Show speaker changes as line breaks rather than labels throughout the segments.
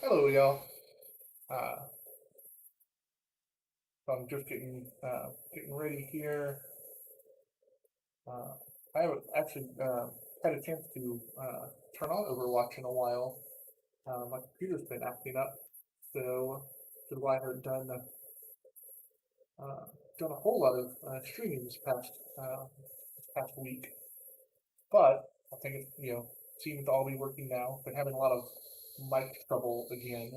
Hello, y'all. Uh, so I'm just getting ready here. Uh, I haven't actually had a chance to turn on Overwatch in a while. My computer's been acting up, so that's why I haven't uh, done a whole lot of streaming this past week. But I think it seems to all be working now. Been having a lot of mic trouble again.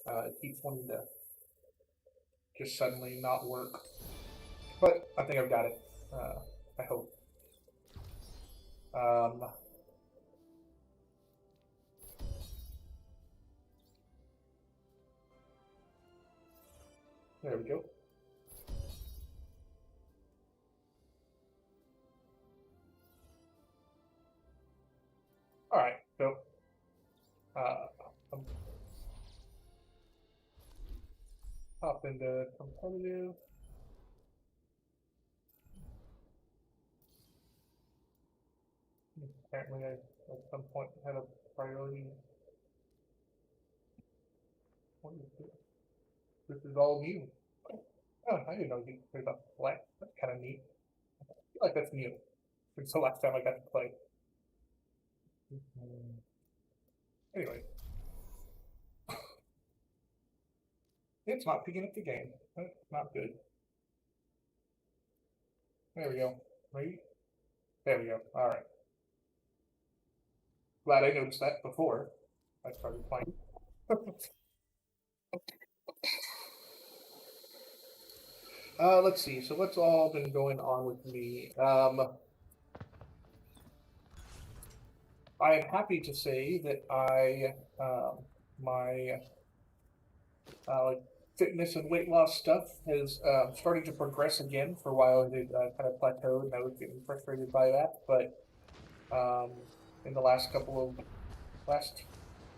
It keeps wanting to just suddenly not work. But I think I've got it. I hope. Um, there we go. All right. So I'm hop into competitive. Apparently, I at some point had a priority. What is this? This is all new. Oh, I didn't know you could play about flat. That's kind of neat. I feel like that's new since the last time I got to play. Anyway, it's not picking up the game. That's not good. There we go. Maybe. There we go. All right. Glad I noticed that before I started playing. Let's see. So what's all been going on with me? I am happy to say that my like fitness and weight loss stuff has started to progress again. For a while, it kind of plateaued, and I was getting frustrated by that. But in the last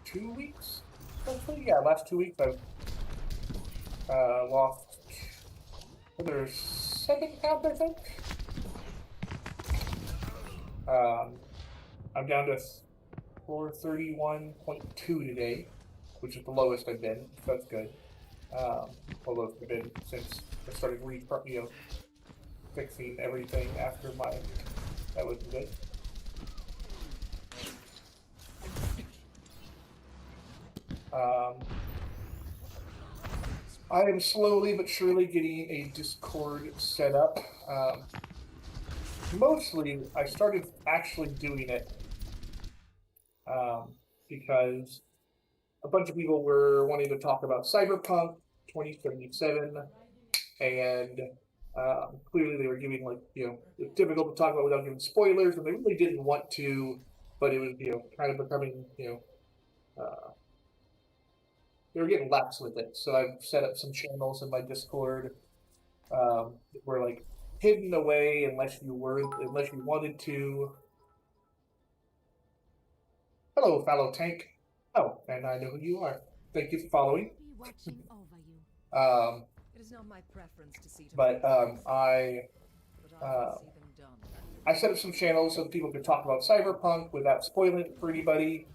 2 weeks, actually, yeah, last 2 weeks, I've lost. There's 7 pounds, I think. Um, I'm down to 431.2 today, which is the lowest I've been. So that's good. Lowest I've been since I started fixing everything after my. That was good. I am slowly but surely getting a Discord set up. Mostly, I started actually doing it because a bunch of people were wanting to talk about Cyberpunk 2077, and clearly they were giving it's difficult to talk about without giving spoilers, and they really didn't want to, but it was kind of becoming they were getting lax with it. So I've set up some channels in my Discord that were like hidden away unless you wanted to. Hello, fellow tank. Oh, and I know who you are. Thank you for following.
It is not my preference to see
but I set up some channels so that people could talk about Cyberpunk without spoiling it for anybody.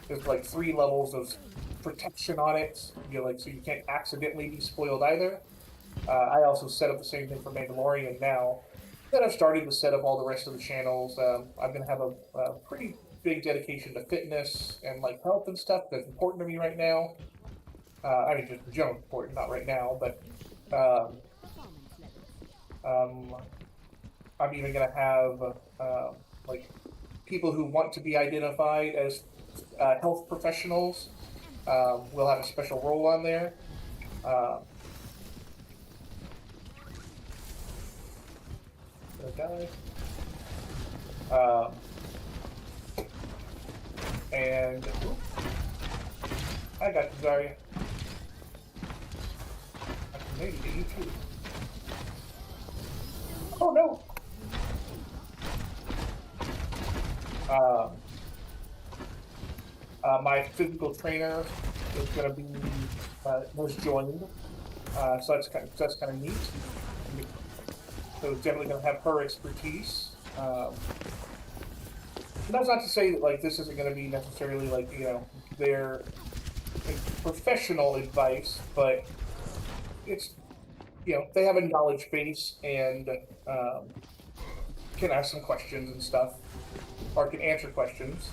There's like 3 levels of protection on it, so you can't accidentally be spoiled either. I also set up the same thing for Mandalorian now. Then I've started to set up all the rest of the channels. I'm going to have a pretty big dedication to fitness and like health and stuff that's important to me right now. I mean, just in general important, not right now, but I'm even going to have like people who want to be identified as health professionals. We'll have a special role on there. Die. And I got you, Zarya. I can maybe get you too. Oh no! My physical trainer is going to be was joined, so that's kind of neat. So it's definitely going to have her expertise. That's not to say that like this isn't going to be necessarily like their professional advice, but it's, they have a knowledge base and can ask some questions and stuff, or can answer questions.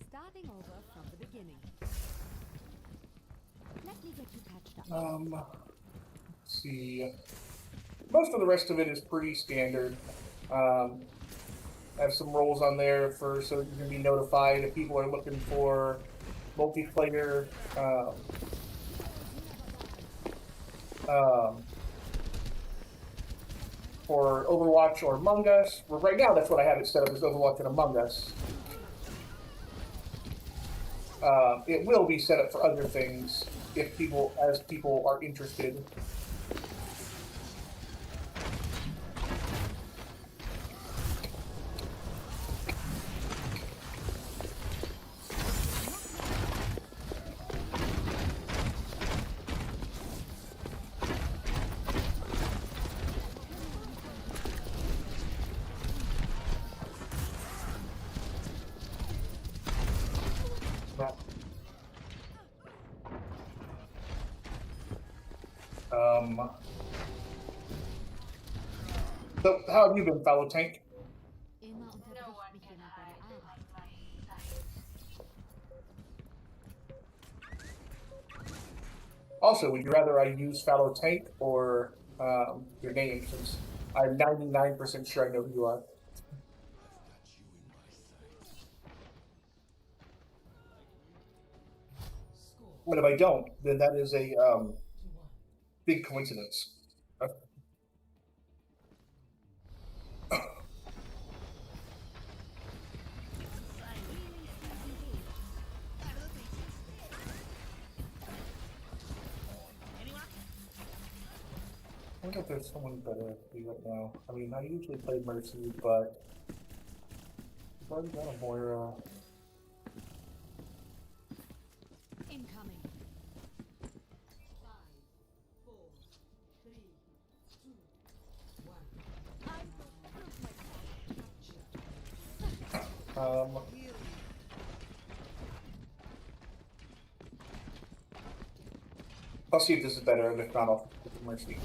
Starting over from the beginning. Let me get you patched up.
Let's see. Most of the rest of it is pretty standard. I have some roles on there so you can be notified if people are looking for multiplayer. For Overwatch or Among Us. Well, right now, that's what I have it set up as Overwatch and Among Us. It will be set up for other things if people are interested. So, how have you been, fellow tank? Also, would you rather I use fellow tank or your name, since I'm 99% sure I know who you are? But if I don't, then that is a big coincidence. I wonder if there's someone better at me right now. I mean, I usually play Mercy, but I've already got a Moira.
Incoming. 5, 4, 3, 2, 1.
I'll see if this is better, and if not, I'll get the Mercy.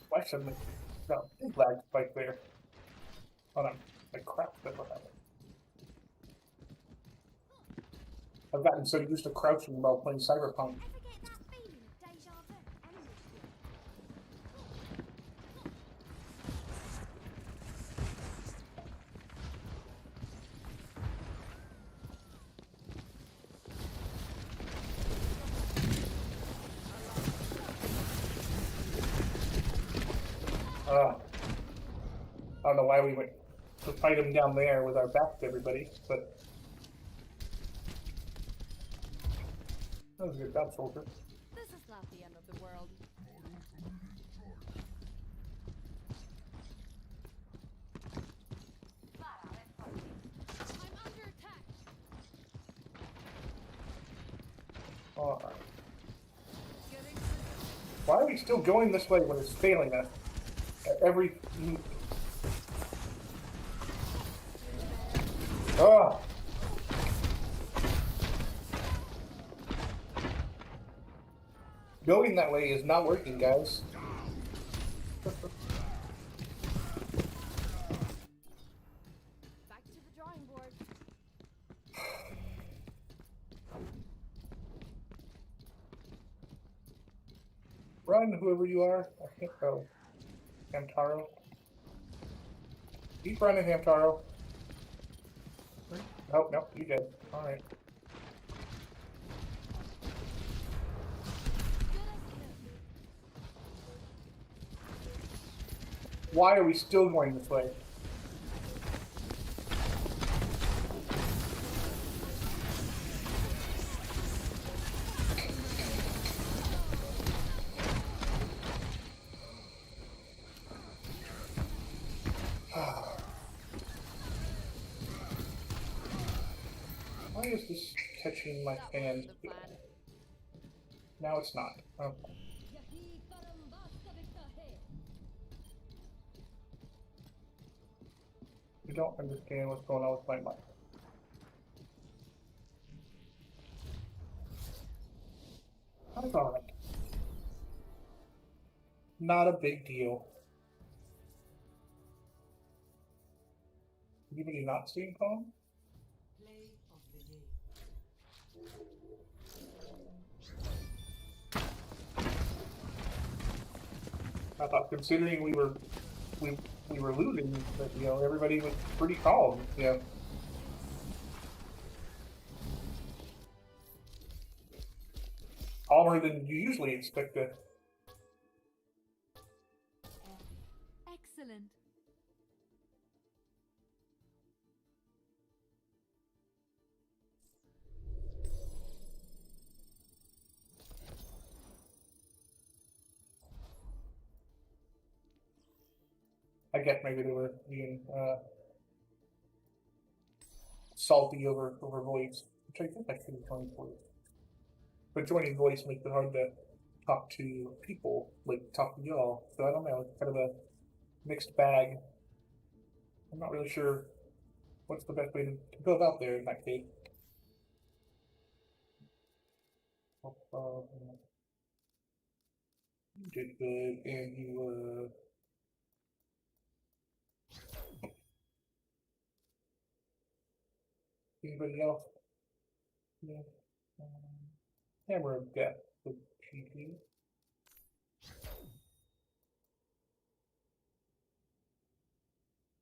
Why shouldn't it? No, it lagged right there. Hold on. I crouched that what happened. I've gotten so used to crouching while playing Cyberpunk. I don't know why we went to fight him down there with our back to everybody, but that was a good job, soldier.
This is not the end of the world. I'm under attack.
Alright. Why are we still going this way when it's failing us at every... Oh! Going that way is not working, guys.
Back to the drawing board.
Run, whoever you are. I can't go. Hamtaro. Keep running, Hamtaro. Nope, nope, you did. Alright. Why are we still going this way? is this catching my
That
hand?
wasn't the plan.
Now it's not. Okay. I don't understand what's going on with my mic. That's alright. Not a big deal. Anybody not seeing phone?
Play of the game.
I thought considering we were losing, that everybody was pretty calm. Yeah. Calmer than you usually expect it.
Excellent.
I guess maybe they were being salty over voice, which I think I could have joined voice. But joining voice makes it hard to talk to people, like talk to y'all. So I don't know, it's kind of a mixed bag. I'm not really sure what's the best way to go about there in that case. You did good, and you anybody else? Yeah. Hammer of Death with GP.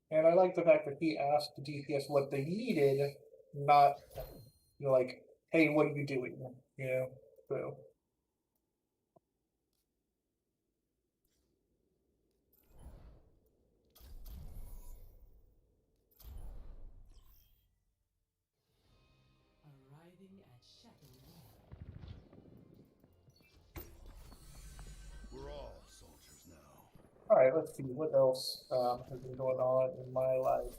And I like the fact that he asked the DPS what they needed, not like, hey, what are you doing? So.
Arriving at Shadow Lane.
We're all soldiers now.
All right, let's see what else has been going on in my life.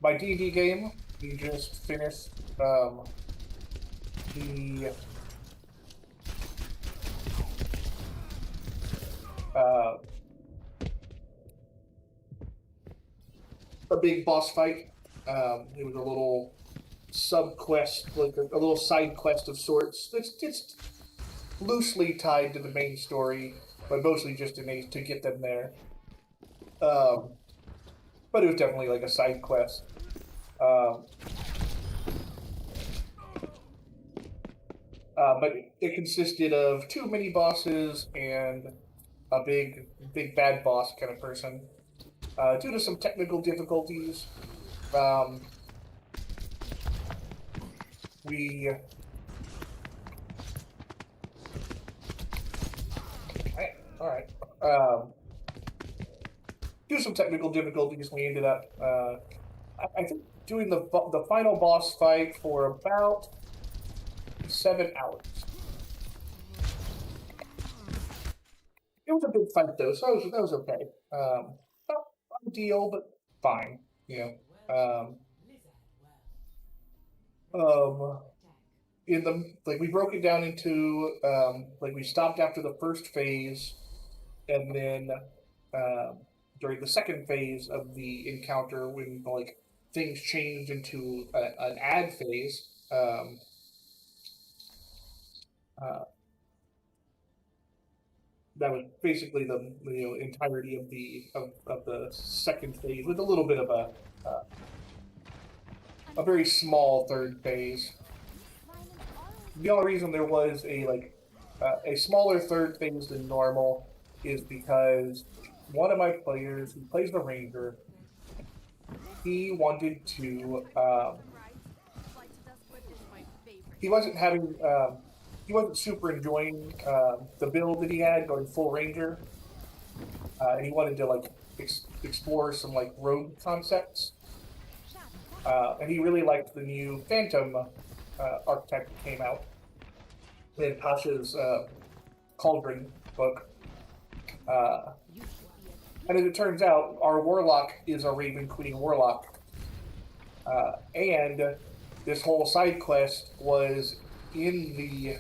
My D&D game, we just finished the a big boss fight. It was a little sub quest, like a little side quest of sorts. It's loosely tied to the main story, but mostly just to get them there. But it was definitely like a side quest. But it consisted of 2 mini bosses and a big bad boss kind of person. Due to some technical difficulties, we all right. Due to some technical difficulties, we ended up I think doing the final boss fight for about 7 hours. It was a big fight though, so that was okay. Not ideal, but fine. In the we broke it down into we stopped after the first phase, and then during the second phase of the encounter, when things changed into an ad phase. That was basically the entirety of the second phase, with a little bit of a very small third phase. The only reason there was a smaller third phase than normal is because one of my players who plays the ranger, he wanted to he wasn't having he wasn't super enjoying the build that he had going full ranger. And he wanted to explore some rogue concepts. And he really liked the new Phantom archetype that came out in Tasha's Cauldron book. And as it turns out, our Warlock is a Raven Queen Warlock. And this whole side quest was in the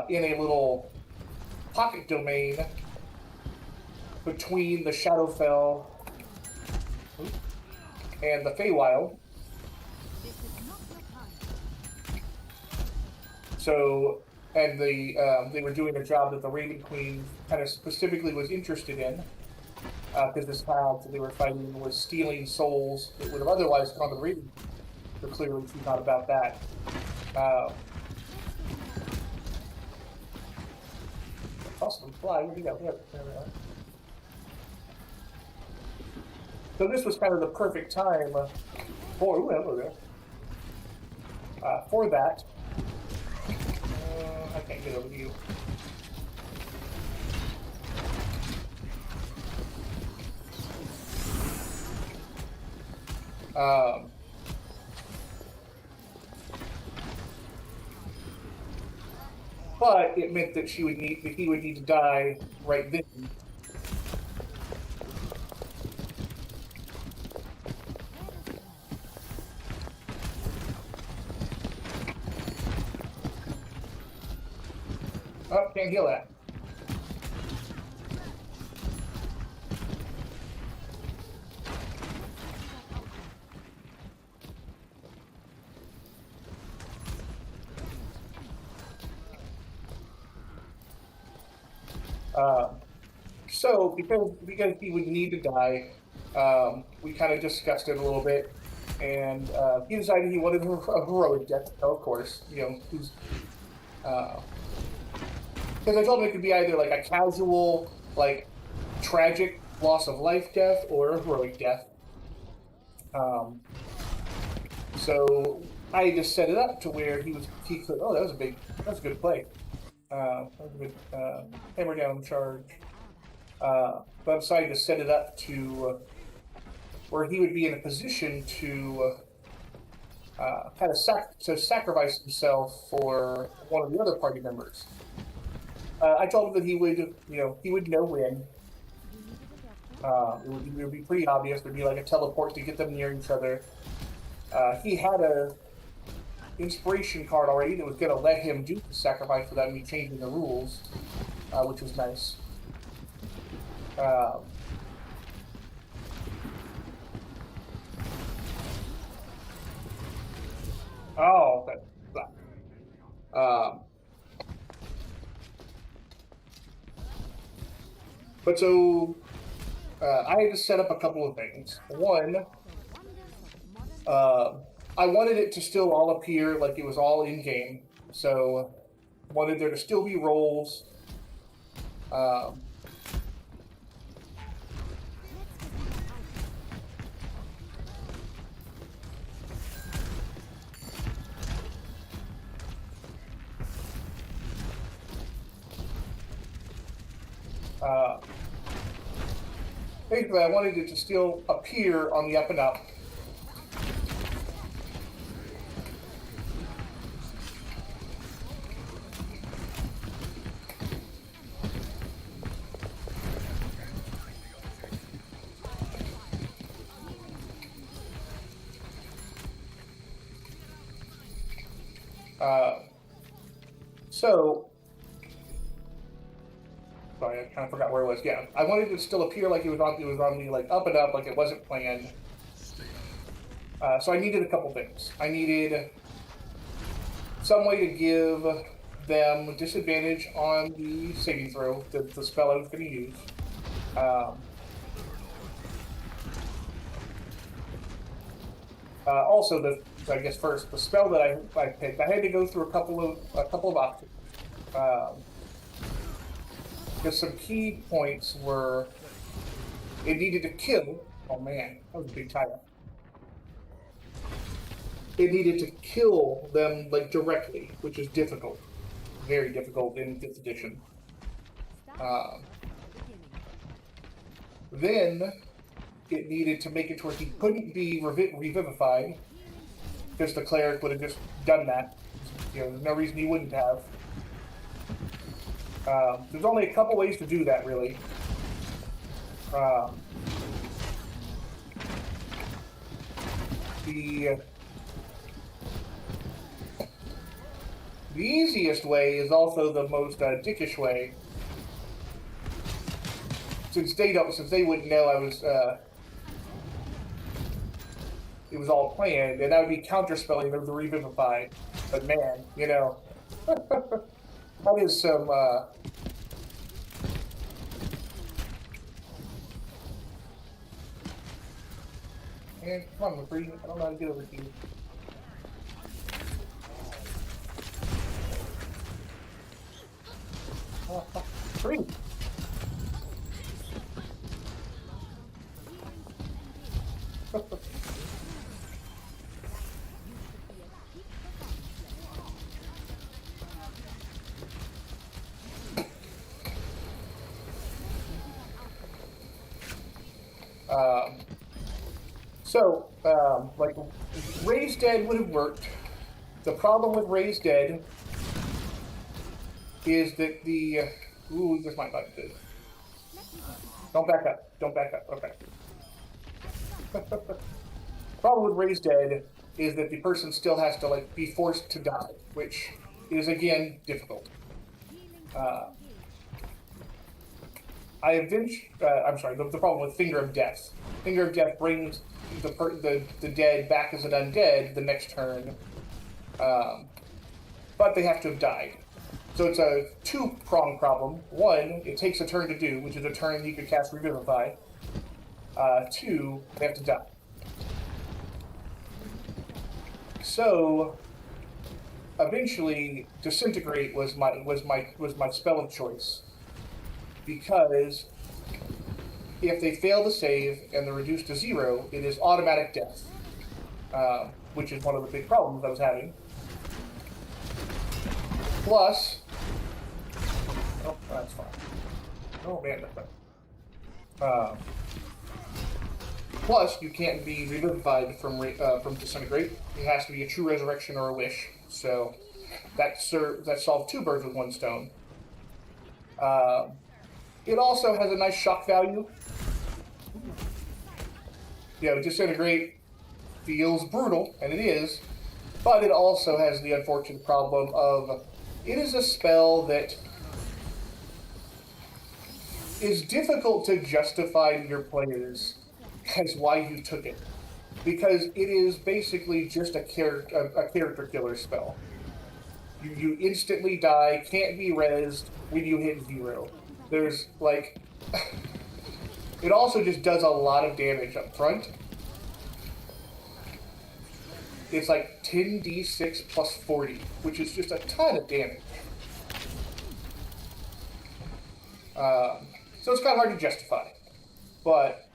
in a little pocket domain between the Shadowfell and the Feywild. So, and they were doing a job that the Raven Queen kind of specifically was interested in, because this path that they were fighting was stealing souls that would have otherwise gone to the Raven. So clearly she's not about that. Awesome, fly, what do you got? There we are. So this was kind of the perfect time for for that. I can't get over to you. But it meant that he would need to die right then. Oh, can't heal that. So because he would need to die, we kind of discussed it a little bit, and he decided he wanted a heroic death. Of course, he's. Because I told him it could be either like a casual, like tragic loss of life death or a heroic death. So I just set it up to where he could. Oh, that was a good play. That was a good hammer down charge. But I decided to set it up to where he would be in a position to kind of sacrifice himself for one of the other party members. I told him that he would know when. It would be pretty obvious. There'd be like a teleport to get them near each other. He had a inspiration card already that was going to let him do the sacrifice without me changing the rules, which was nice. Oh, okay. But so I had to set up a couple of things. One, I wanted it to still all appear like it was all in game. So I wanted there to still be rolls. Basically, I wanted it to still appear on the up and up. So, sorry, I kind of forgot where it was. Yeah, I wanted it to still appear like it was on the like up and up, like it wasn't planned. So I needed a couple things. I needed some way to give them disadvantage on the saving throw, the spell I was going to use. Also, I guess first the spell that I picked, I had to go through a couple of options. Because some key points were it needed to kill. Oh man, that was a big tie-up. It needed to kill them like directly, which is difficult, very difficult in 5th edition. Then it needed to make it to where he couldn't be revivified, because the cleric would have just done that. There's no reason he wouldn't have. There's only a couple ways to do that, really. The easiest way is also the most dickish way. Since they wouldn't know I was, it was all planned, and that would be counterspelling the Revivify. But man, you know, that is some, and come on, McCree, I don't know how to get over to you. Free. Like, Raised Dead would have worked. The problem with Raised Dead is that the... ooh, this might not be good. Don't back up. Don't back up. Okay. Problem with Raised Dead is that the person still has to, like, be forced to die, which is, again, difficult. I'm sorry, the problem with Finger of Death. Finger of Death brings the dead back as an undead the next turn, but they have to have died. So it's a two-pronged problem. One, it takes a turn to do, which is a turn you could cast Revivify. Two, they have to die. So eventually, Disintegrate was my spell of choice, because if they fail to save and they're reduced to 0, it is automatic death, which is one of the big problems I was having. Plus, oh, that's fine. Oh man, that's fine. Plus, you can't be revivified from Disintegrate. It has to be a true resurrection or a wish. So that solved 2 birds with 1 stone. It also has a nice shock value. You know, Disintegrate feels brutal, and it is, but it also has the unfortunate problem of it is a spell that is difficult to justify to your players as why you took it, because it is basically just a character killer spell. You instantly die, can't be rezzed when you hit 0. There's, like... it also just does a lot of damage up front. It's like 10d6 plus 40, which is just a ton of damage. So it's kind of hard to justify. But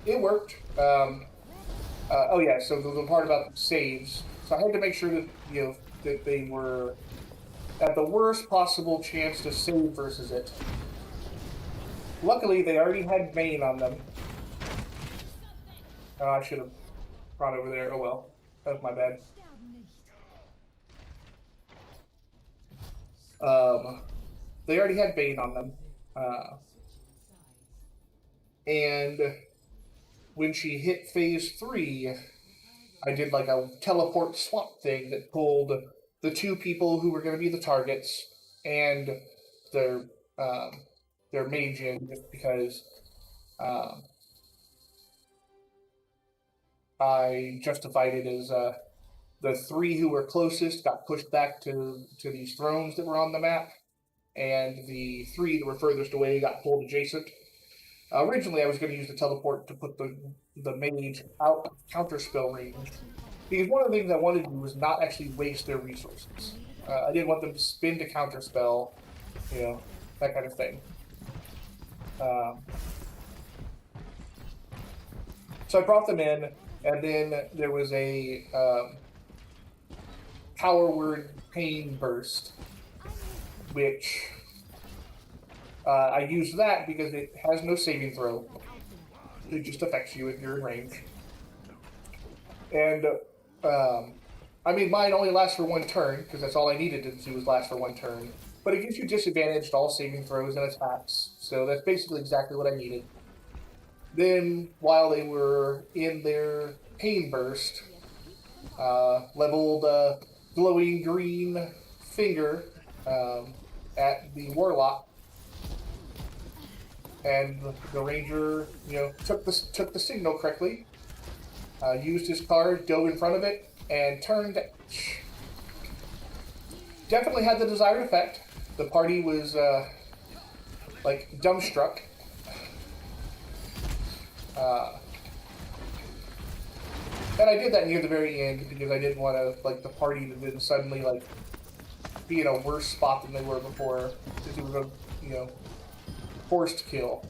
it worked. Oh yeah, so the part about saves. So I had to make sure that, you know, that they were at the worst possible chance to save versus it. Luckily, they already had Bane on them. I should have brought over there. Oh well. That was my bad. They already had Bane on them. And when she hit phase 3, I did like a teleport swap thing that pulled the 2 people who were going to be the targets and their mage in, just because I justified it as the 3 who were closest got pushed back to these thrones that were on the map, and the 3 that were furthest away got pulled adjacent. Originally, I was going to use the teleport to put the mage out of counterspell range, because one of the things I wanted to do was not actually waste their resources. I didn't want them to spin to counterspell, you know, that kind of thing. So I brought them in, and then there was a power word pain burst, which I used that because it has no saving throw. It just affects you if you're in range. And I mean, mine only lasts for 1 turn, because that's all I needed to do was last for 1 turn. But it gives you disadvantage to all saving throws and attacks, so that's basically exactly what I needed. Then, while they were in their Pain Burst, leveled glowing green finger at the Warlock, and the Ranger, took the signal correctly, used his card, dove in front of it, and turned. Definitely had the desired effect. The party was like dumbstruck. And I did that near the very end because I didn't want to the party to then suddenly be in a worse spot than they were before because it was a forced kill.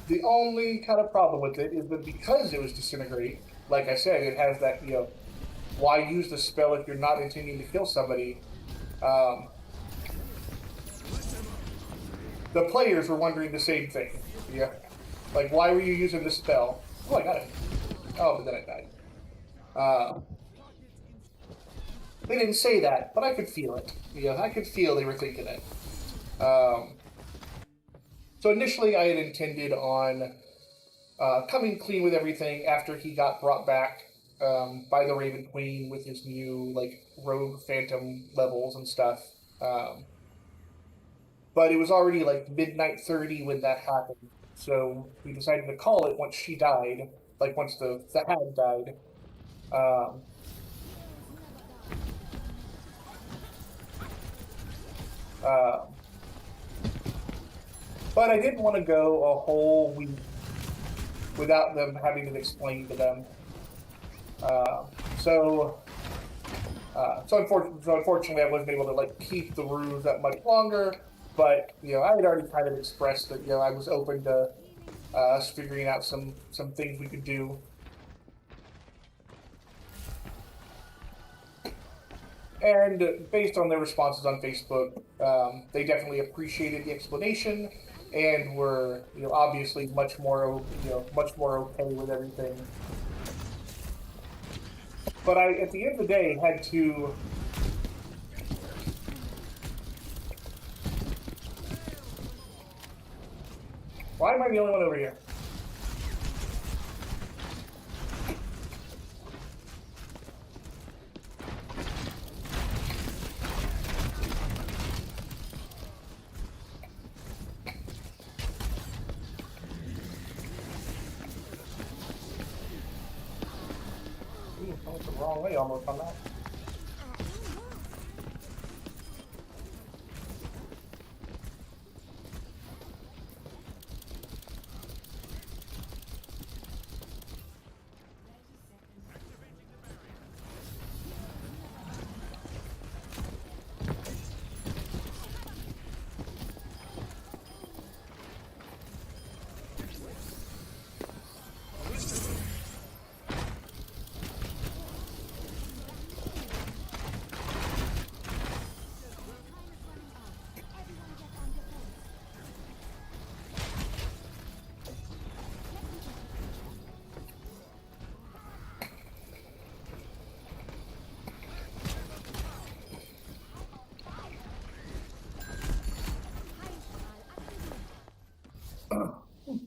The only kind of problem with it is that because it was disintegrate, like I said, it has that why use the spell if you're not intending to kill somebody? The players were wondering the same thing. Yeah, like why were you using this spell? Oh, I got it. Oh, but then I died. They didn't say that, but I could feel it. I could feel they were thinking it. So initially, I had intended on coming clean with everything after he got brought back by the Raven Queen with his new rogue phantom levels and stuff. But it was already midnight 30 when that happened, so we decided to call it once she died, once the hag died. Uh, but I didn't want to go a whole week without them having it explained to them. So unfortunately, I wasn't able to keep the ruse that much longer. But I had already kind of expressed that I was open to us figuring out some things we could do. And based on their responses on Facebook, they definitely appreciated the explanation and were obviously much more okay with everything. But I, at the end of the day, had to. Why am I the only one over here? Ooh, I went the wrong way almost on that.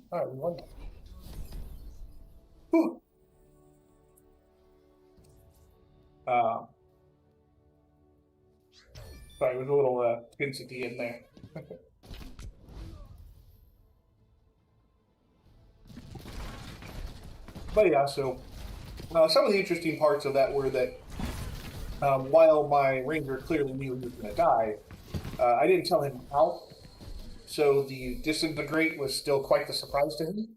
All right, we won. Whew. Sorry, it was a little tense at the end there. But yeah, so some of the interesting parts of that were that while my ranger clearly knew he was going to die, I didn't tell him how. So the disintegrate was still quite the surprise to him,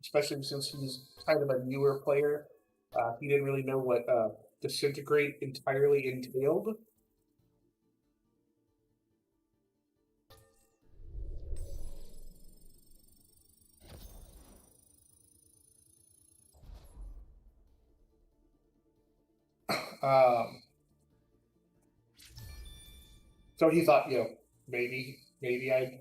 especially since he's kind of a newer player. He didn't really know what disintegrate entirely entailed. So he thought, maybe I,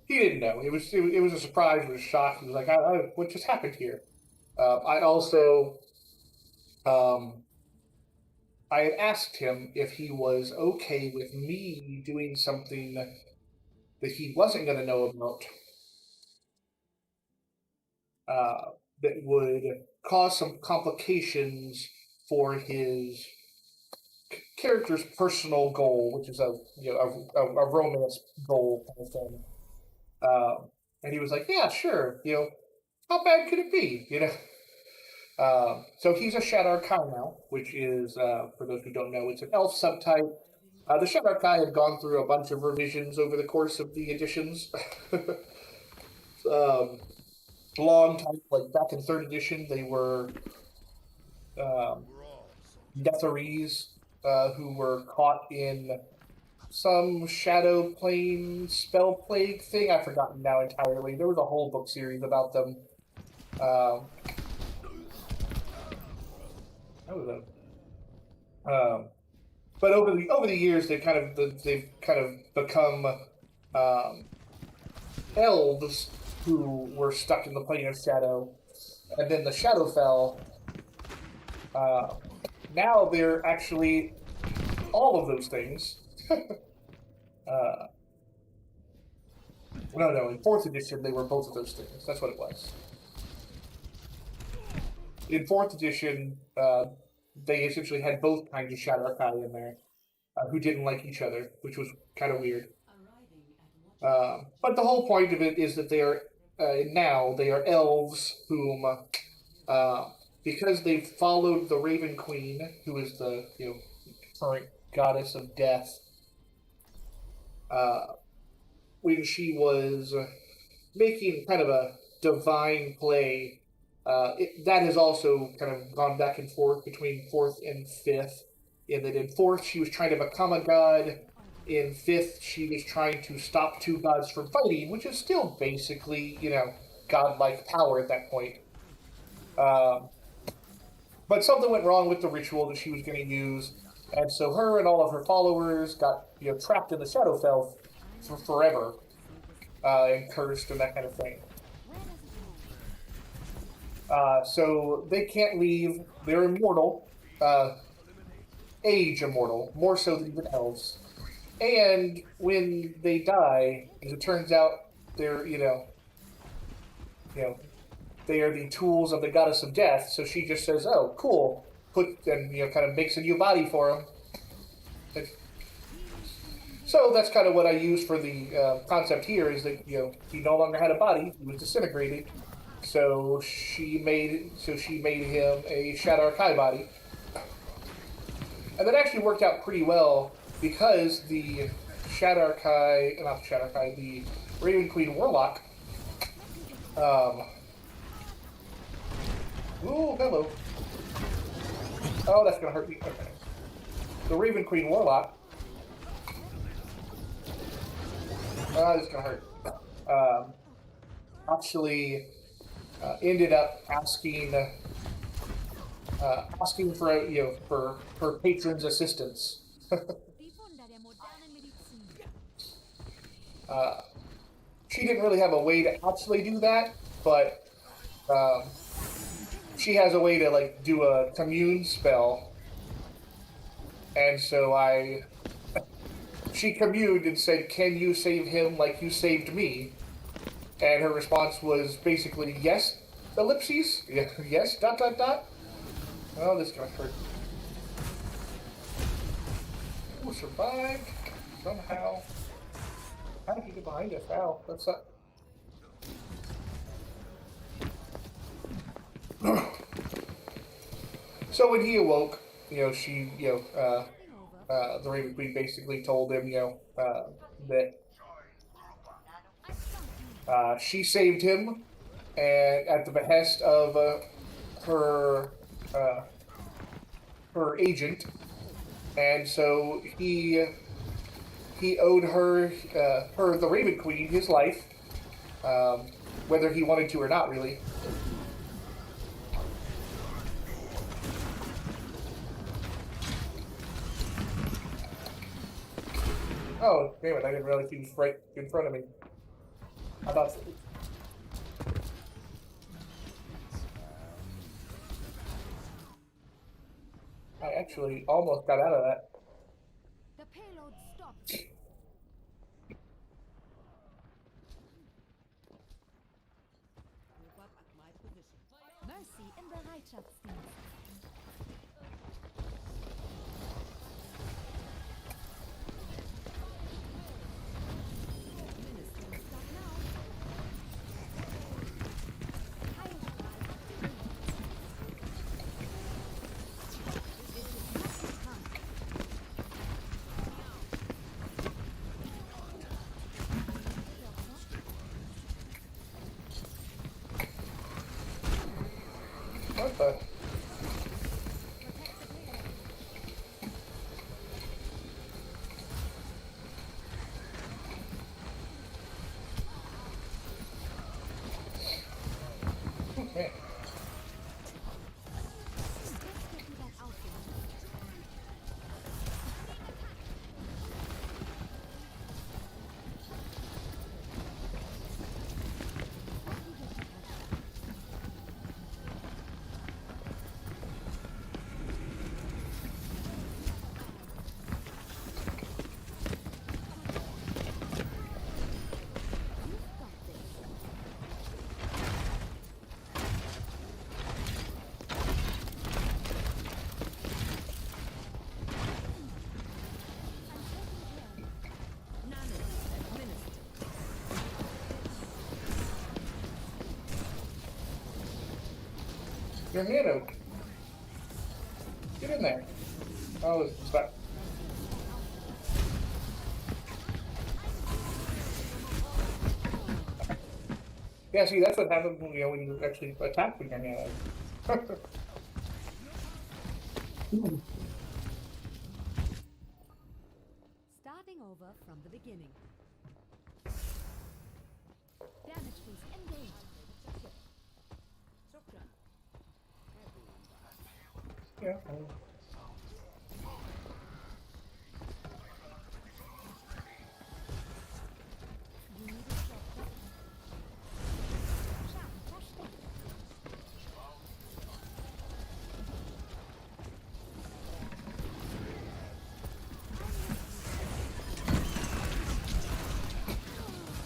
he didn't know. It was a surprise. It was a shock. He was like, what just happened here? I also, um, I had asked him if he was okay with me doing something that he wasn't going to know about, that would cause some complications for his character's personal goal, which is a romance goal kind of thing. And he was like, "Yeah, sure. How bad could it be? So he's a Shadar Kai now, which is, for those who don't know, it's an elf subtype. The Shadar Kai had gone through a bunch of revisions over the course of the editions. Long time, like back in third edition, they were Netherese, who were caught in some shadow plane spell plague thing. I've forgotten now entirely. There was a whole book series about them. But over the years, they've kind of become elves who were stuck in the plane of shadow, and then the shadow fell. Now they're actually all of those things. No. In fourth edition, they were both of those things. That's what it was. In fourth edition, they essentially had both kinds of Shadow Kai in there, who didn't like each other, which was kind of weird. But the whole point of it is that they are elves whom, because they've followed the Raven Queen, who is the current goddess of death. When she was making kind of a divine play, that has also kind of gone back and forth between fourth and fifth. In that, in fourth, she was trying to become a god. In fifth, she was trying to stop two gods from fighting, which is still basically, godlike power at that point. But something went wrong with the ritual that she was going to use, and so her and all of her followers got trapped in the Shadowfell for forever, and cursed and that kind of thing. So they can't leave. They're immortal, age immortal, more so than even elves. And when they die, as it turns out, they're they are the tools of the goddess of death. So she just says, "Oh, cool," and kind of makes a new body for them. So that's kind of what I use for the concept here, is that he no longer had a body; he was disintegrated. So she made him a Shadar Kai body, and that actually worked out pretty well because the the Raven Queen Warlock. Ooh, hello. Oh, that's gonna hurt me. Okay. The Raven Queen Warlock. This is gonna hurt. Actually, ended up asking for her patron's assistance. She didn't really have a way to actually do that, but she has a way to do a commune spell, and so she communed and said, "Can you save him like you saved me?" And her response was basically, "Yes, ellipses, yes, ... Oh, this is gonna hurt. Who survived somehow? How did he get behind us? Ow, that's not. So when he awoke, she, the Raven Queen basically told him, that she saved him, and at the behest of her agent, and so he owed her the Raven Queen his life, whether he wanted to or not, really. Oh, damn it, I didn't realize he was right in front of me. I thought. I actually almost got out of that.
The payload stopped.
Move up at my position.
Mercy im Bereitschaftsdienst. Minister, stop now. Heilstrahl aktiviert. It is not time.
What the?
Protect the payload.
Man.
Jetzt wird die Welt aufgenommen. You've got this.
You're Nano. Get in there. Oh, it's back. Yeah, see, that's what happens when when you actually attack with your Nano.
Starting over from the beginning. Damage boost engaged.
Yeah.
You need a shortcut. Schaden versteckt.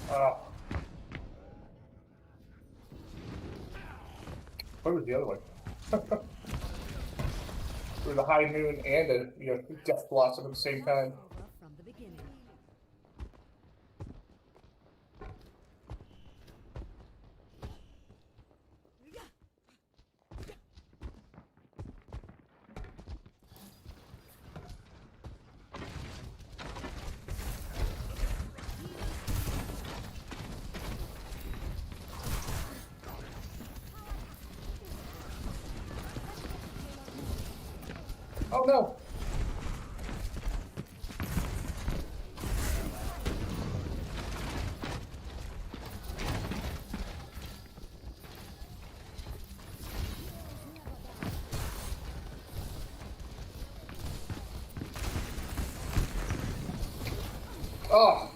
Ah. Where was the other one? Or the high noon and a death blossom at the same time.
Over from the beginning.
Oh no! Oh!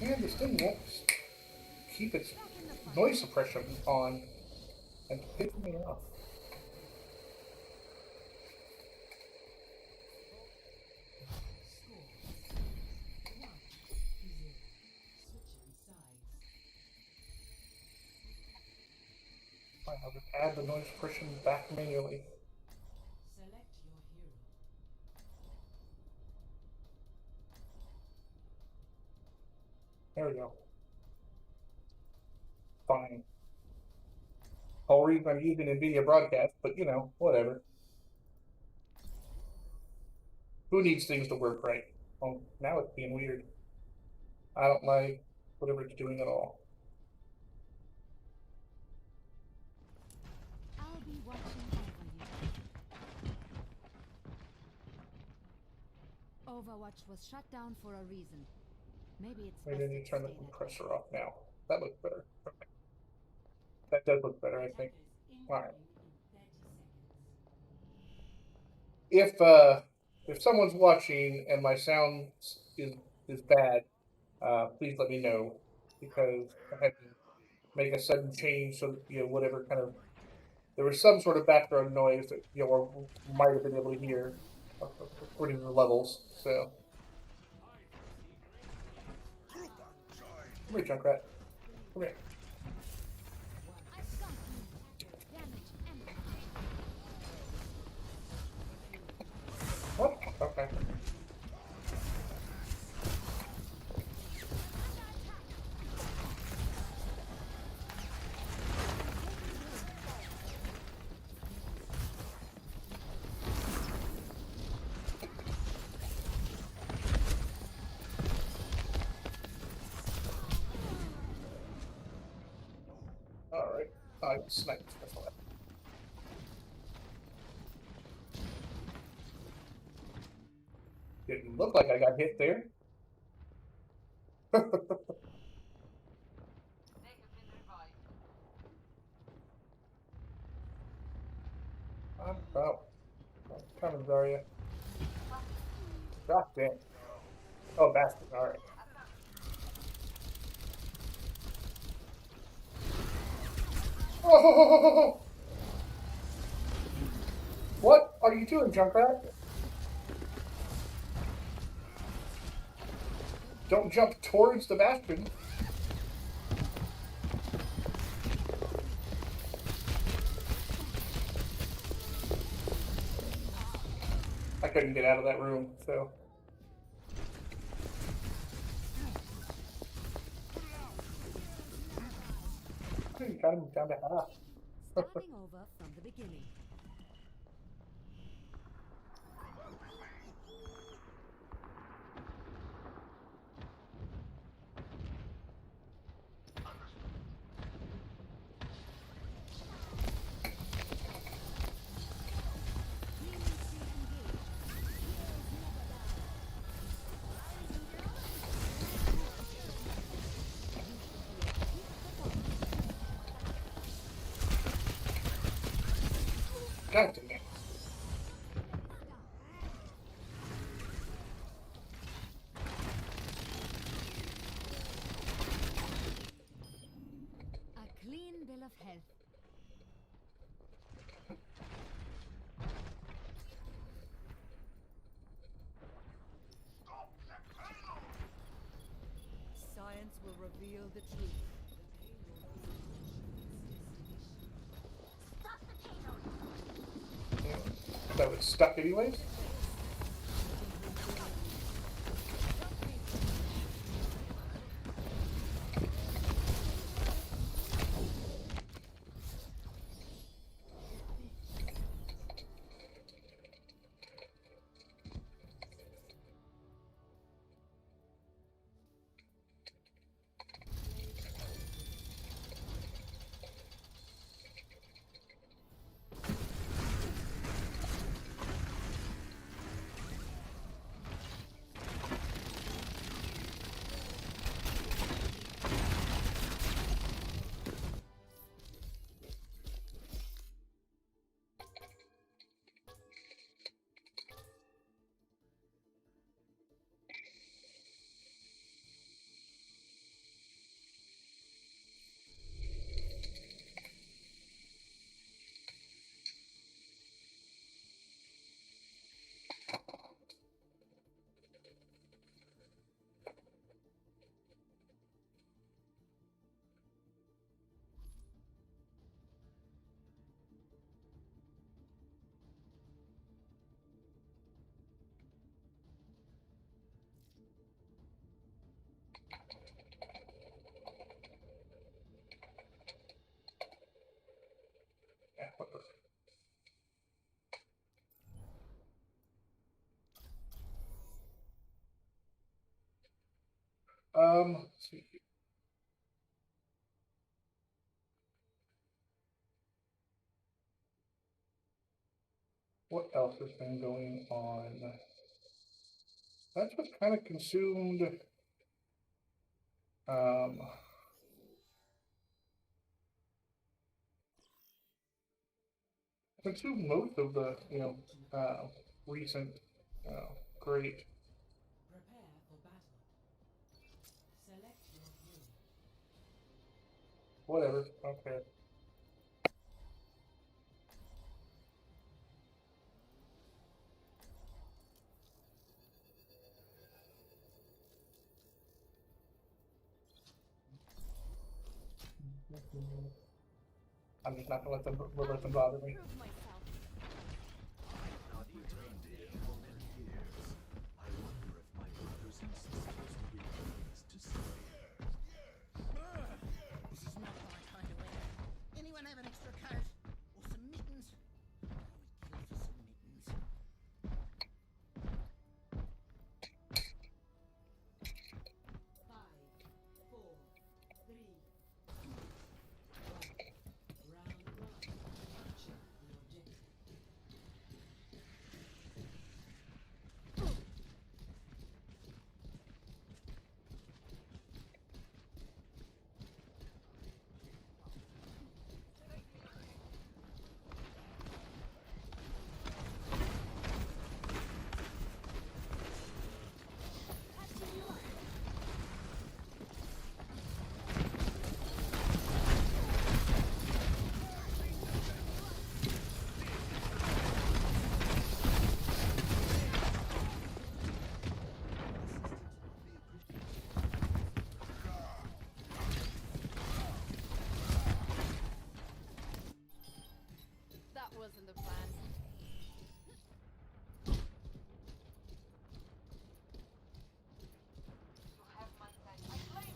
Man, this thing won't keep its noise suppression on and pissing me off.
Score 1-0. Switching sides.
I'll just add the noise suppression back manually.
Select your hero.
There we go. Fine. Whole reason I'm using NVIDIA Broadcast, but you know, whatever. Who needs things to work right? Oh, now it's being weird. I don't like whatever it's doing at all.
I'll be watching over you. Overwatch was shut down for a reason. Maybe it's
Maybe I
best
need
it
to turn the
stayed that way.
compressor off now. That looks better. Okay. That does look better, I think. Alright. If someone's watching and my sound is bad, please let me know, because I had to make a sudden change so that, you know, whatever kind of, there was some sort of background noise that, you know, or might have been able to hear according to the levels. So come here, Junkrat. Come here.
I've got you. Damage and
What? Okay. Alright. I sniped. That's all right. Didn't look like I got hit there. I'm about. Coming, Zarya. Drop in. Oh, bastard. Alright. Oh! What are you doing, Junkrat? Don't jump towards the bastion. I couldn't get out of that room, so. You got him down to half.
starting over from the beginning.
God damn it.
A clean bill of health.
Science will reveal the truth.
That was stuck anyways. Let's see. What else has been going on? That's what kind of consumed most of the recent great.
Prepare for battle. Select your hero.
Whatever. Okay. I'm just not gonna let them bother me.
Prove myself.
Not returned in over years. I wonder if my brothers and sisters will be pleased to see me.
This is not my kind of weather. Anyone have an extra coat? Or some mittens? I would kill for some mittens.
Five, four, three, two, one. Round one. Capture the objective.
That wasn't the plan.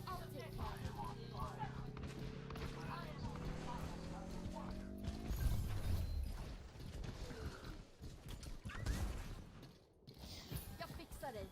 I'll take care. Jag fixar dig.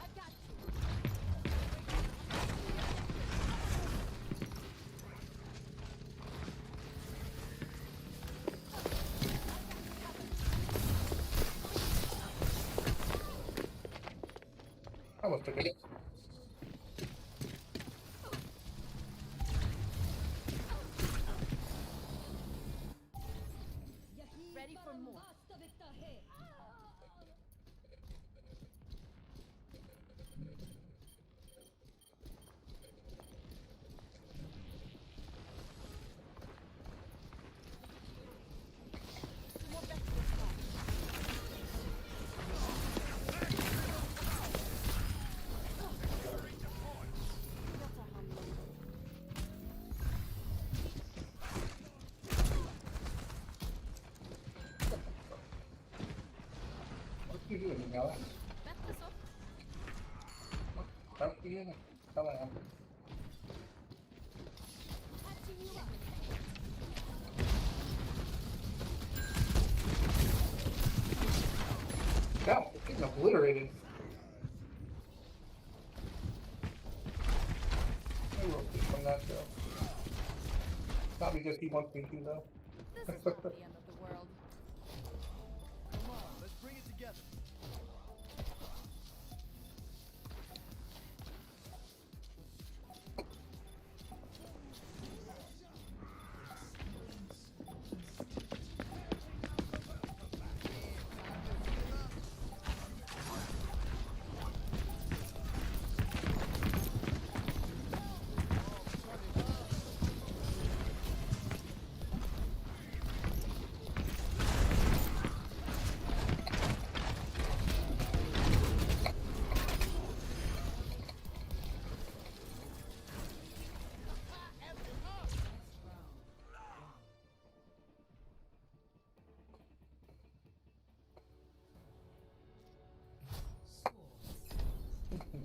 I got you.
I almost took it.
Ready for more. Some more vegetables left. That's a humble.
What are you doing, Mel?
Bättre så.
What are you doing? Come on.
Catching you up.
God, it's getting obliterated. I wrote this from that show. Not because he wants me to, though.
This is not the end of the world.
Come on, let's bring it together.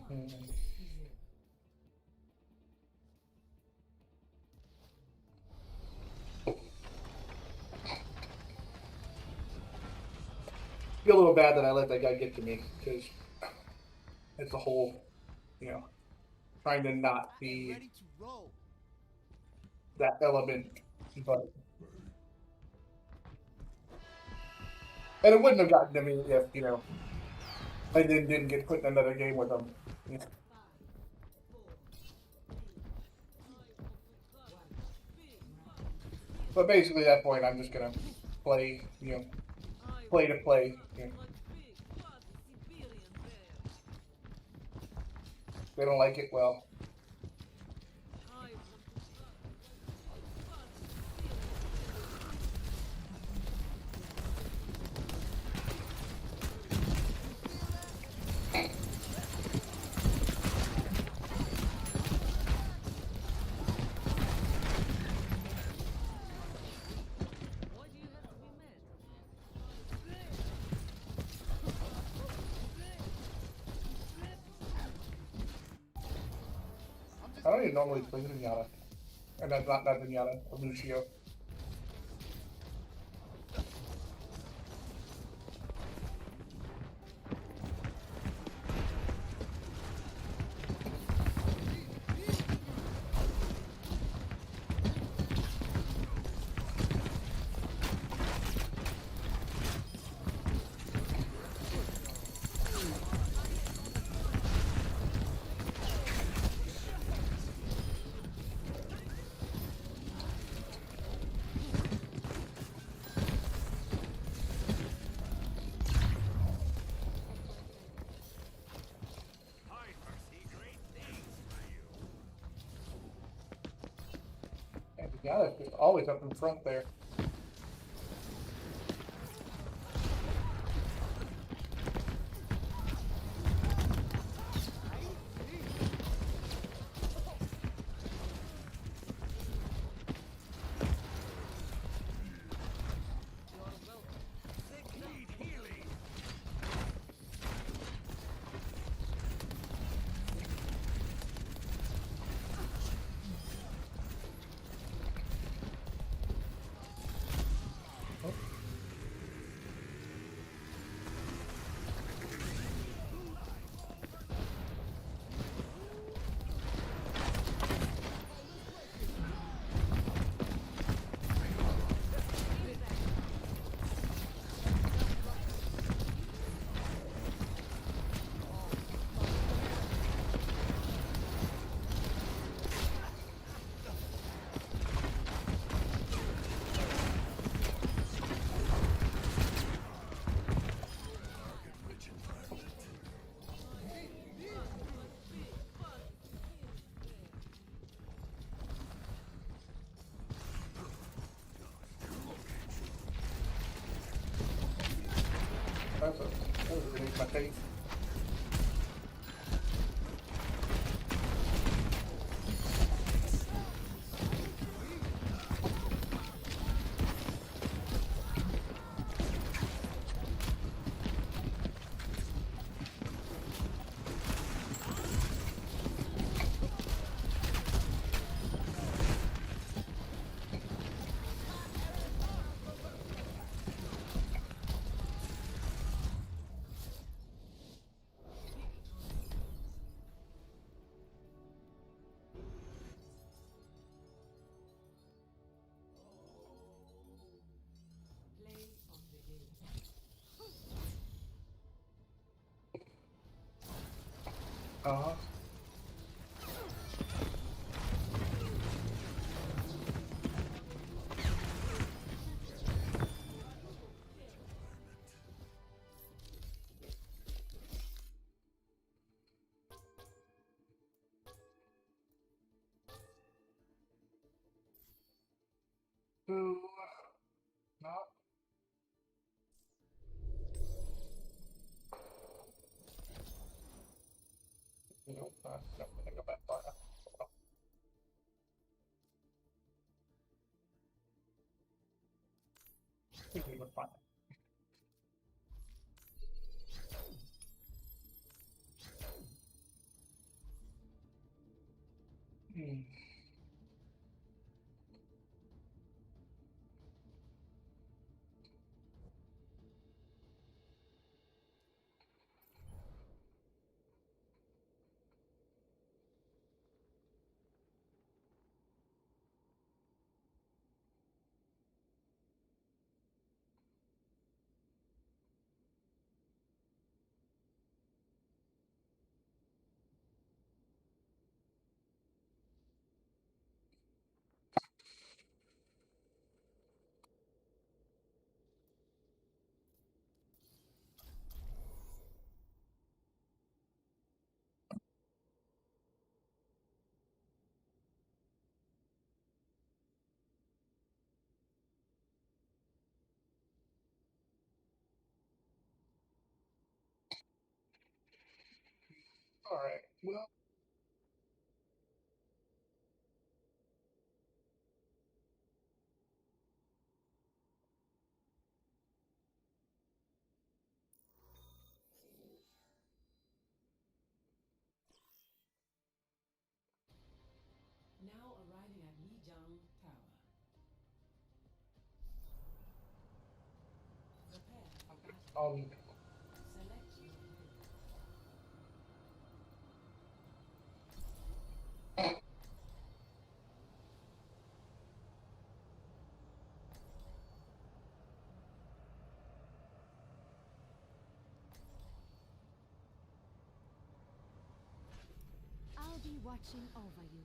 Feel a little bad that I let that guy get to me because it's the whole, trying to not
I am
be
ready to roll.
that element, but and it wouldn't have gotten to me if I didn't get put in another game with him. But basically, at that point, I'm just gonna play, play to play. If they don't like it, well. I don't even normally play Zenyatta. And that's not Zenyatta, Lucio. And Zenyatta's just always up in front there. That was beneath my face. Uh-huh. So, not. Nope, not gonna go back far enough. I think we were fine. All right. Well,
Now arriving at Lijiang Tower. Prepare for battle. Select your hero.
I'll be watching over you.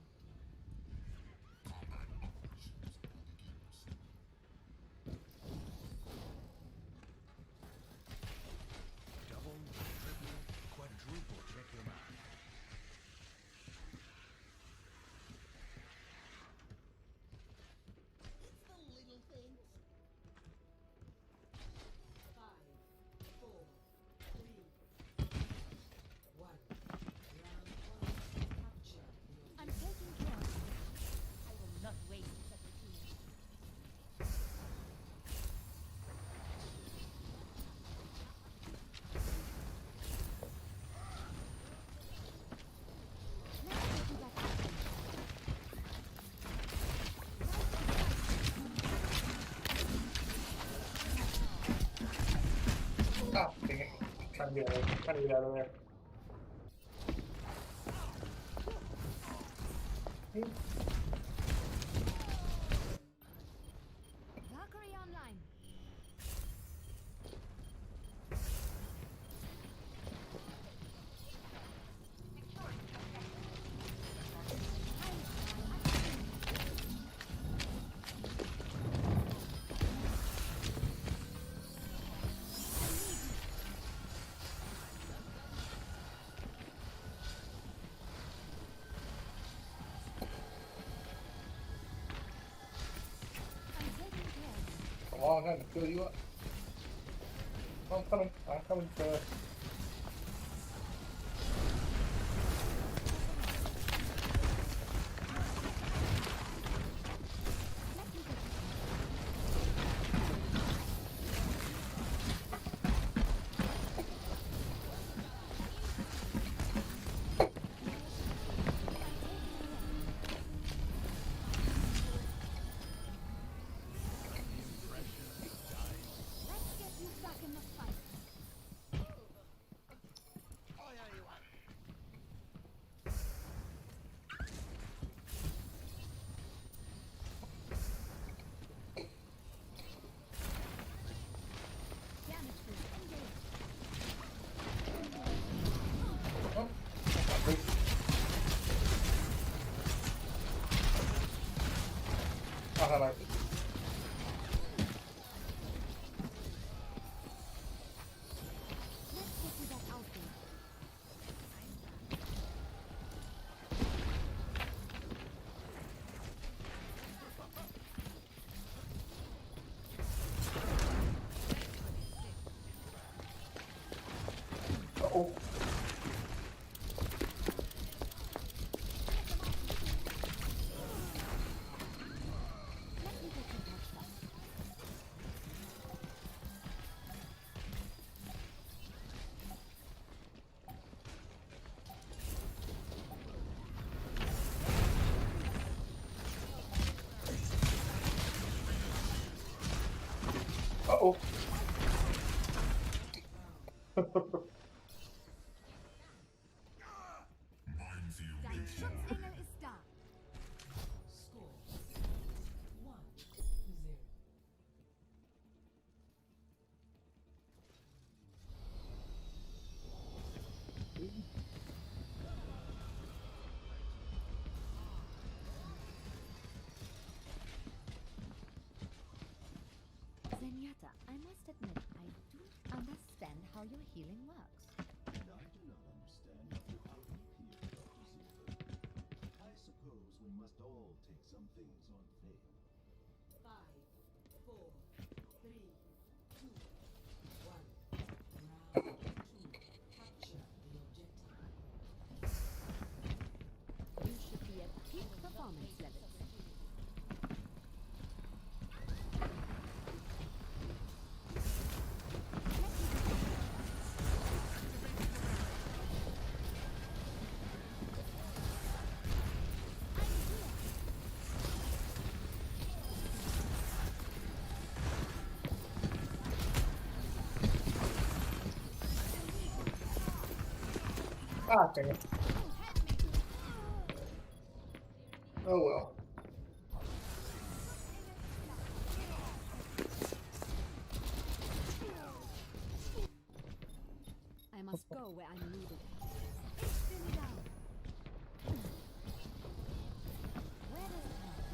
Double, triple, quadruple check him out.
It's the little things.
5, 4, 3, 1. Round 1. Capture your
I'm taking care of you. I will not waste such a team. Let's get you back out there.
ah, dang it. Trying to get out of there.
Valkyrie online. I'm taking care of you.
A long time to fill you up. I'm coming. I'm coming to.
Let me get you. Let's get you back in the fight. Damage boost engaged.
Oh, that's not great. Oh, hello.
Let's get you back out there.
Uh-oh.
Let me get you patched up.
Uh-oh.
Dein Schutzengel ist da.
Score 1-0.
Zenyatta, I must admit, I don't understand how your healing works.
And I do not understand how you heal, Dr. Silver. I suppose we must all take some things on faith.
5, 4, 3, 2, 1. Round 2. Capture the objective.
You should be at peak performance levels.
Ah, dang it. Oh well.
I must go where I'm needed. Spin me down. Where does it hurt?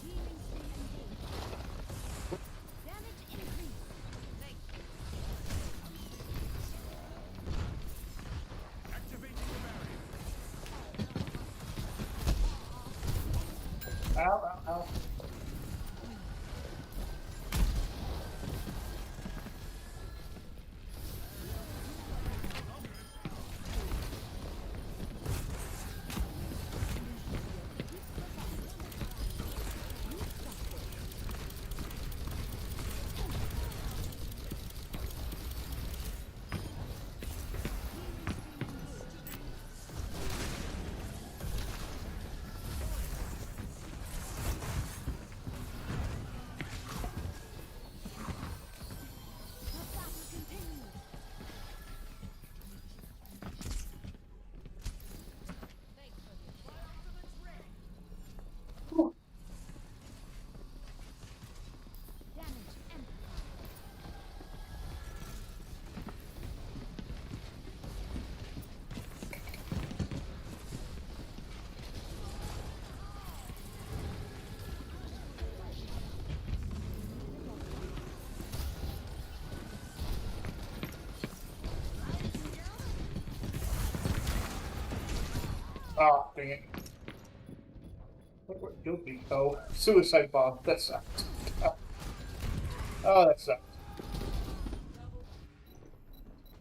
Healing stream engaged. Damage increased.
Ow, ow, ow. Whew.
Damage amplified.
Ah, dang it. What killed me? Oh, suicide bomb. That sucked. Oh, that sucked.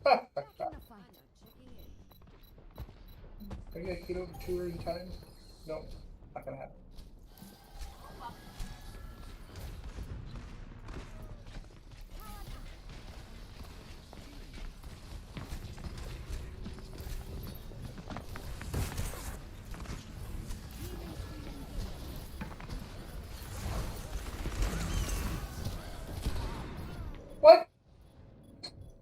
Back in the fight.
Are you gonna get over to her in time? No, not gonna happen. What?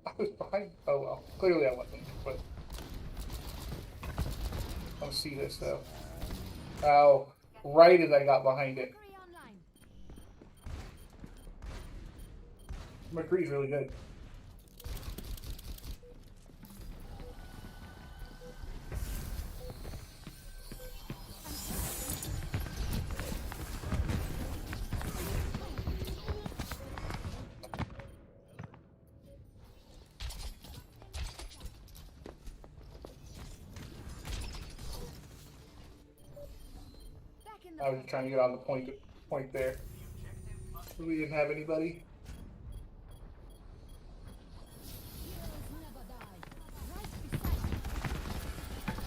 I was behind. Oh well. Clearly I wasn't, but I'll see this though. Oh, right as I got behind it.
Mercury online.
McCree's really good.
Back in the
I was trying to get on the point there. We didn't have anybody.
heroes never die. Right beside me. I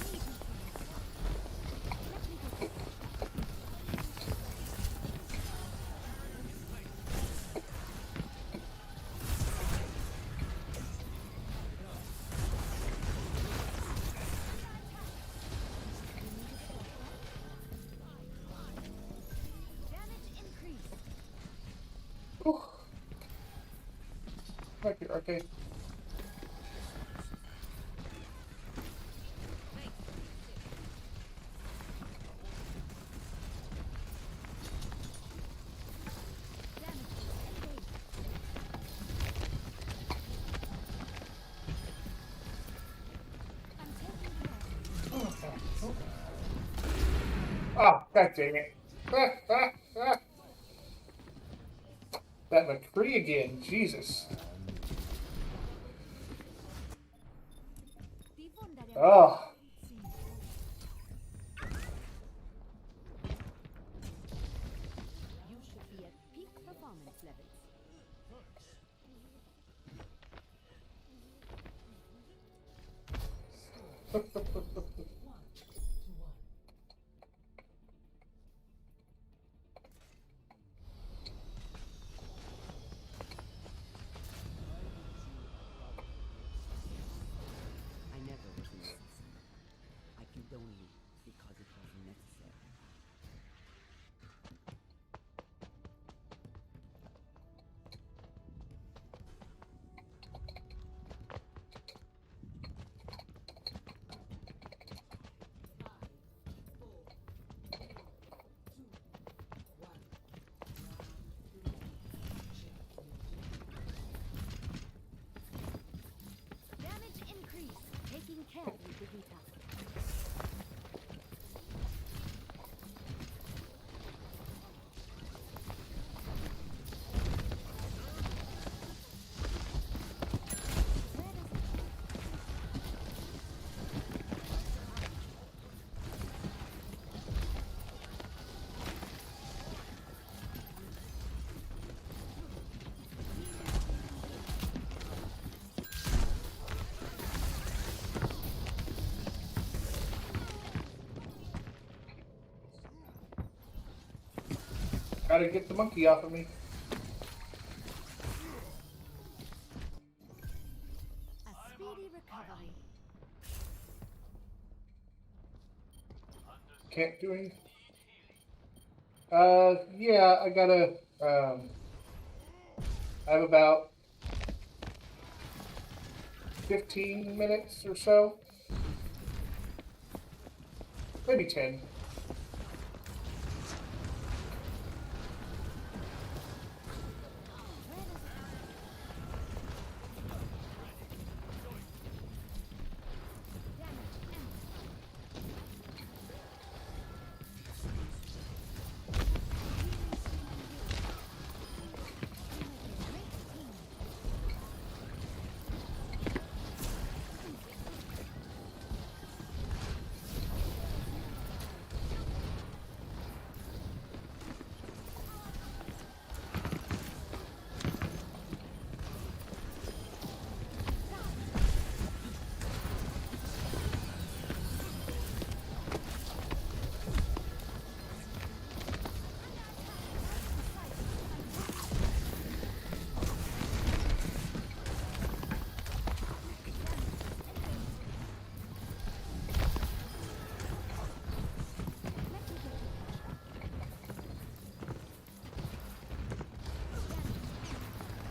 need you. Let me go.
back here. Okay. Oh, god dang it. That McCree again, Jesus. Oh.
You should be at peak performance levels.
I never was an assassin. I killed only because it was necessary.
Damage increase. Taking care, Vegeta.
Gotta get the monkey off of me.
A speedy recovery.
Can't do anything. Yeah, I gotta, I have about 15 minutes or so. Maybe 10.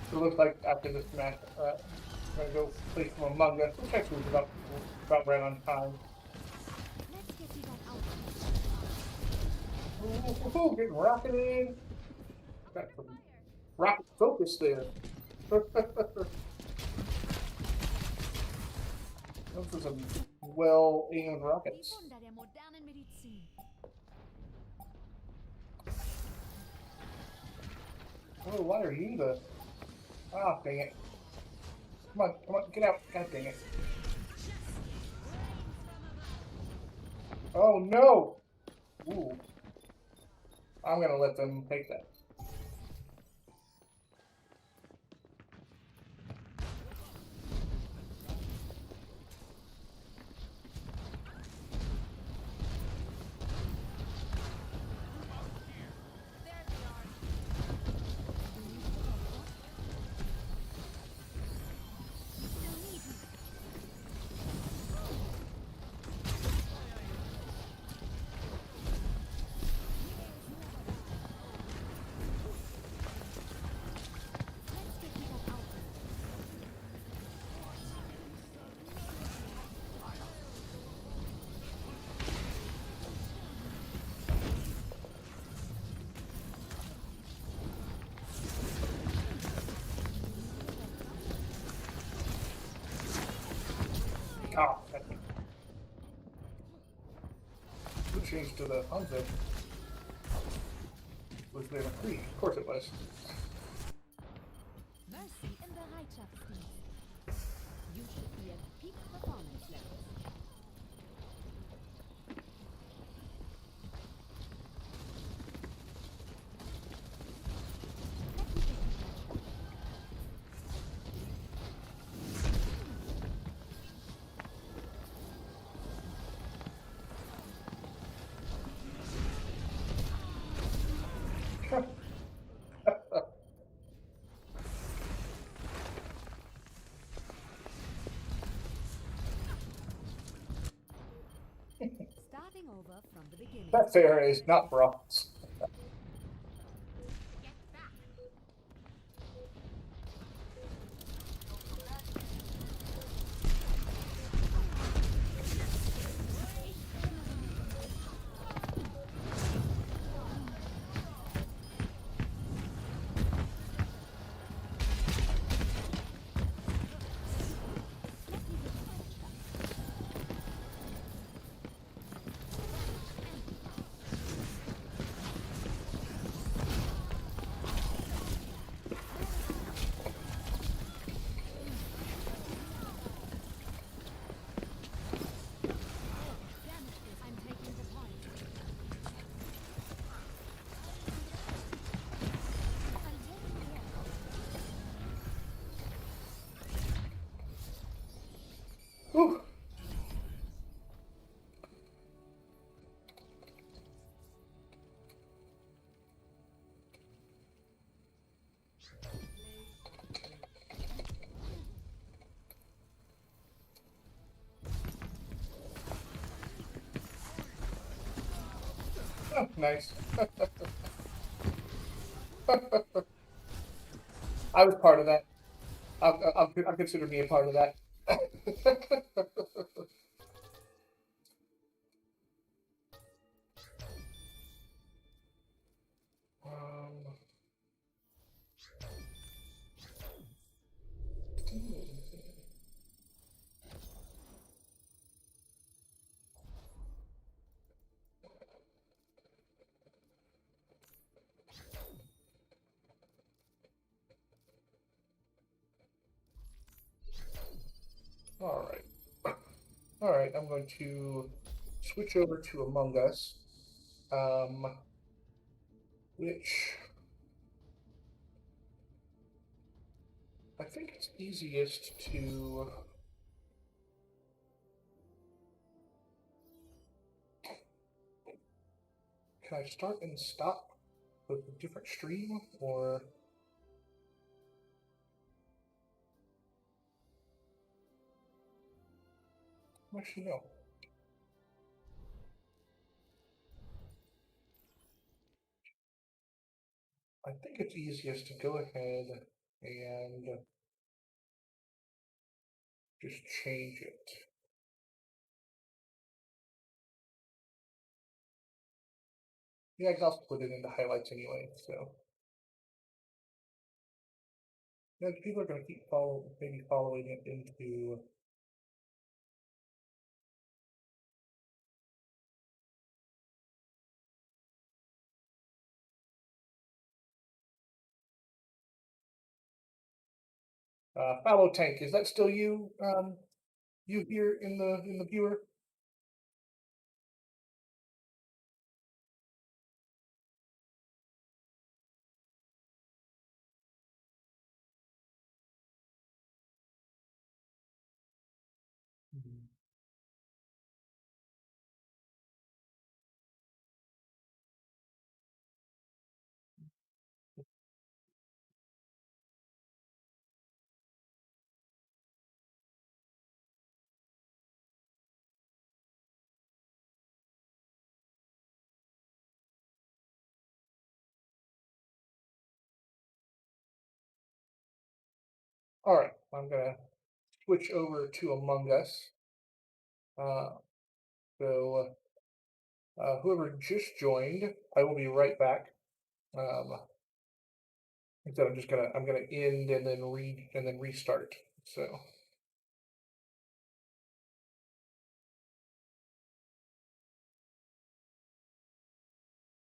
It looks like after this match, I'm gonna go play some Among Us, which actually was about right on time.
Let's get you that out.
Ooh, getting rocketed. Got some rocket focus there. Those are some well-aimed rockets.
Bewundere der modernen Medizin.
Oh, why are you the... Ah, dang it. Come on, get out. God dang it. Oh, no! Ooh. I'm gonna let them take that. changed to the Hanzo. Was there a Krieg? Of course it was.
Mercy in the Bereitschaftsdienst. You should be at peak performance levels. Starting over from the beginning.
That fair is not bronze.
I'm taking the point. I'm taking the air.
Whew. Oh, nice. I was part of that. I'll consider me a part of that. um, all right. All right, I'm going to switch over to Among Us, which I think it's easiest to. Can I start and stop with a different stream, or actually no? I think it's easiest to go ahead and just change it. Yeah, I can also put it into highlights anyway. So yeah, people are going to keep maybe following it into. Fallow Tank, is that still you? You here in the viewer? Mhm. All right, I'm gonna switch over to Among Us. So whoever just joined, I will be right back. Instead, I'm gonna end and then restart. So.